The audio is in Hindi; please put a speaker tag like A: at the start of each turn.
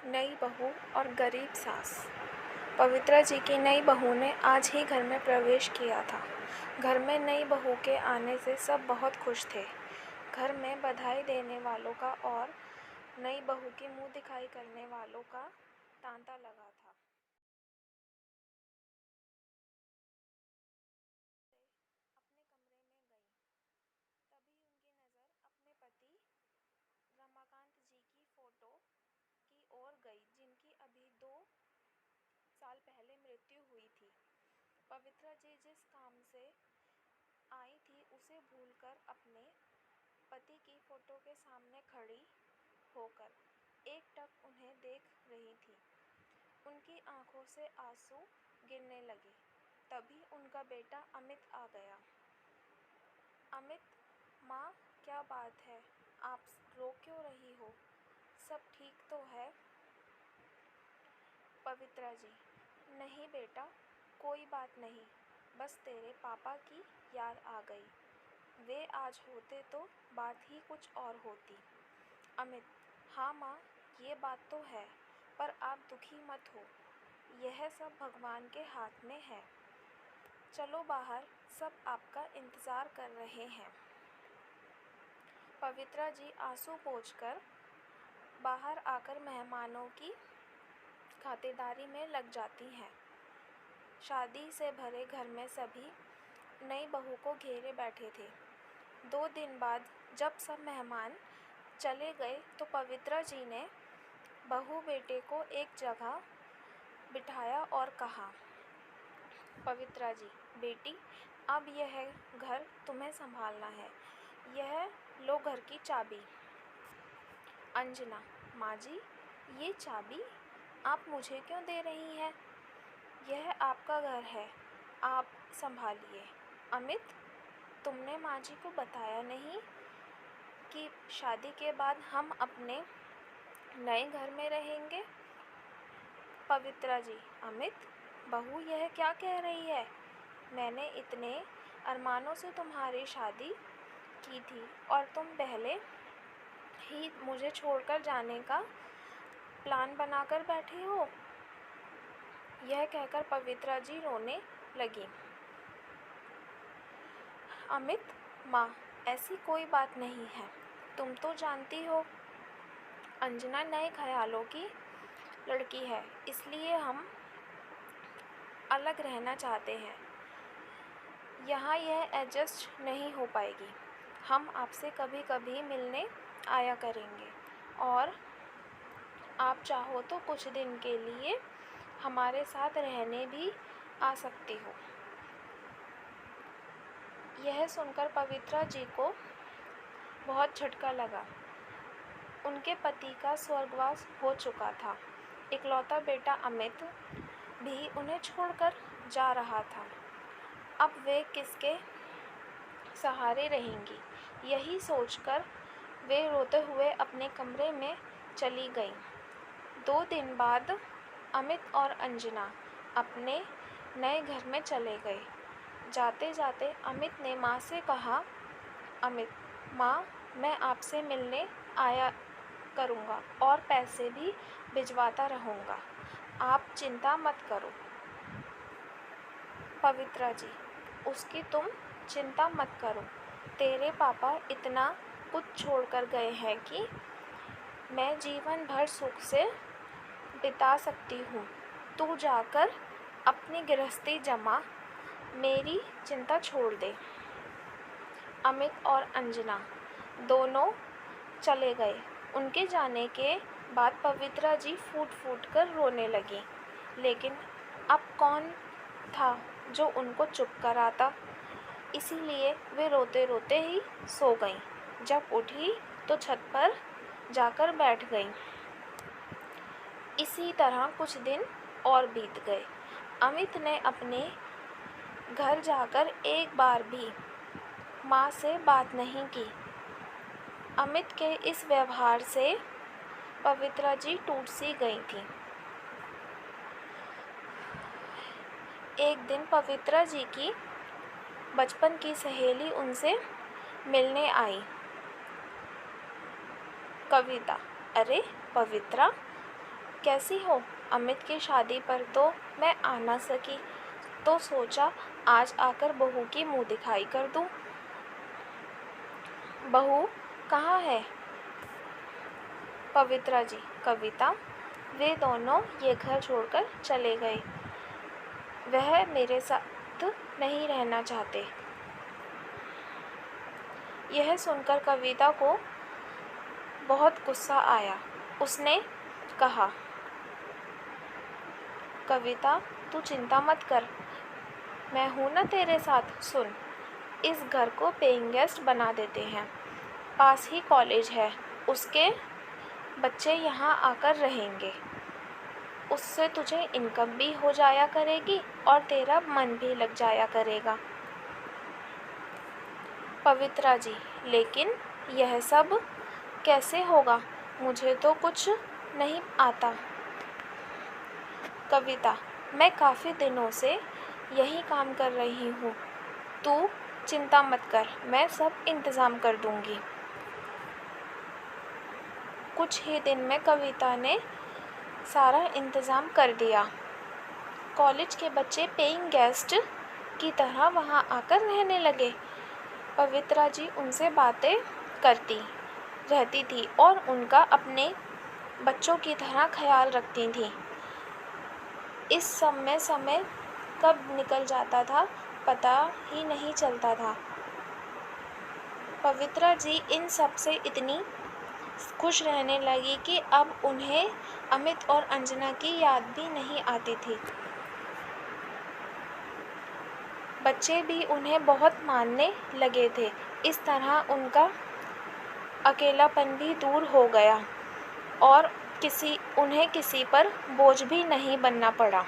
A: नई बहू और गरीब सास। पवित्रा जी की नई बहू ने आज ही घर में प्रवेश किया था। घर में नई बहू के आने से सब बहुत खुश थे। घर में बधाई देने वालों का और नई बहू की मुंह दिखाई करने वालों का तांता लगा था। अपने कमरे में गई, तभी उनकी नज़र अपने पति रमाकांत जी की फोटो की ओर गई, जिनकी अभी 2 साल पहले मृत्यु हुई थी। पवित्रा जी जिस काम से आई थी उसे भूलकर अपने पति की फोटो के सामने खड़ी होकर एकटक उन्हें देख रही थी। उनकी आंखों से आंसू गिरने लगे। तभी उनका बेटा अमित आ गया। अमित, माँ, क्या बात है? आप रो क्यों रही हो? सब ठीक तो है? पवित्रा जी: नहीं बेटा, कोई बात नहीं, बस तेरे पापा की याद आ गई। वे आज होते तो बात ही कुछ और होती। अमित: हाँ माँ, ये बात तो है, पर आप दुखी मत हो, यह सब भगवान के हाथ में है। चलो बाहर, सब आपका इंतज़ार कर रहे हैं। पवित्रा जी आंसू पोंछकर बाहर आकर मेहमानों की खातिरदारी में लग जाती हैं। शादी से भरे घर में सभी नई बहू को घेरे बैठे थे। 2 दिन बाद जब सब मेहमान चले गए तो पवित्रा जी ने बहू बेटे को एक जगह बिठाया और कहा, पवित्रा जी, बेटी, अब यह घर तुम्हें संभालना है। यह लो घर की चाबी। अंजना: माँ जी, ये चाबी आप मुझे क्यों दे रही हैं? यह आपका घर है, आप संभालिए। अमित, तुमने माँ जी को बताया नहीं कि शादी के बाद हम अपने नए घर में रहेंगे? पवित्रा जी: अमित, बहू यह क्या कह रही है? मैंने इतने अरमानों से तुम्हारी शादी की थी और तुम पहले ही मुझे छोड़कर जाने का प्लान बनाकर बैठे हो। यह कहकर पवित्रा जी रोने लगी। अमित: माँ, ऐसी कोई बात नहीं है, तुम तो जानती हो अंजना नए ख्यालों की लड़की है, इसलिए हम अलग रहना चाहते हैं। यहाँ यह एडजस्ट नहीं हो पाएगी। हम आपसे कभी कभी मिलने आया करेंगे और आप चाहो तो कुछ दिन के लिए हमारे साथ रहने भी आ सकती हो। यह सुनकर पवित्रा जी को बहुत झटका लगा। उनके पति का स्वर्गवास हो चुका था। इकलौता बेटा अमित भी उन्हें छोड़कर जा रहा था। अब वे किसके सहारे रहेंगी? यही सोचकर वे रोते हुए अपने कमरे में चली गईं। 2 दिन बाद अमित और अंजना अपने नए घर में चले गए। जाते जाते अमित ने माँ से कहा, अमित, माँ, मैं आपसे मिलने आया करूँगा और पैसे भी भिजवाता रहूँगा, आप चिंता मत करो। पवित्रा जी: उसकी तुम चिंता मत करो, तेरे पापा इतना कुछ छोड़कर गए हैं कि मैं जीवन भर सुख से बिता सकती हूँ। तू जाकर अपनी गृहस्थी जमा, मेरी चिंता छोड़ दे। अमित और अंजना दोनों चले गए। उनके जाने के बाद पवित्रा जी फूट फूट कर रोने लगी। लेकिन अब कौन था जो उनको चुप कराता? इसीलिए वे रोते रोते ही सो गईं। जब उठी तो छत पर जाकर बैठ गईं। इसी तरह कुछ दिन और बीत गए। अमित ने अपने घर जाकर एक बार भी माँ से बात नहीं की। अमित के इस व्यवहार से पवित्रा जी टूट सी गई थी। एक दिन पवित्रा जी की बचपन की सहेली उनसे मिलने आई। कविता: अरे पवित्रा, कैसी हो? अमित की शादी पर तो मैं आ ना सकी, तो सोचा आज आकर बहू की मुँह दिखाई कर दूँ। बहू कहाँ है? पवित्रा जी, कविता, वे दोनों ये घर छोड़कर चले गए। वह मेरे साथ नहीं रहना चाहते। यह सुनकर कविता को बहुत गुस्सा आया। उसने कहा, कविता, तू चिंता मत कर, मैं हूँ ना तेरे साथ। सुन, इस घर को पेइंग गेस्ट बना देते हैं। पास ही कॉलेज है, उसके बच्चे यहाँ आकर रहेंगे। उससे तुझे इनकम भी हो जाया करेगी और तेरा मन भी लग जाया करेगा। पवित्रा जी, लेकिन यह सब कैसे होगा? मुझे तो कुछ नहीं आता। कविता, मैं काफ़ी दिनों से यही काम कर रही हूँ, तू चिंता मत कर, मैं सब इंतज़ाम कर दूँगी। कुछ ही दिन में कविता ने सारा इंतज़ाम कर दिया। कॉलेज के बच्चे पेइंग गेस्ट की तरह वहाँ आकर रहने लगे। पवित्रा जी उनसे बातें करती रहती थी और उनका अपने बच्चों की तरह ख्याल रखती थी। इस समय कब निकल जाता था पता ही नहीं चलता था। पवित्रा जी इन सब से इतनी खुश रहने लगी कि अब उन्हें अमित और अंजना की याद भी नहीं आती थी। बच्चे भी उन्हें बहुत मानने लगे थे। इस तरह उनका अकेलापन भी दूर हो गया और उन्हें किसी पर बोझ भी नहीं बनना पड़ा।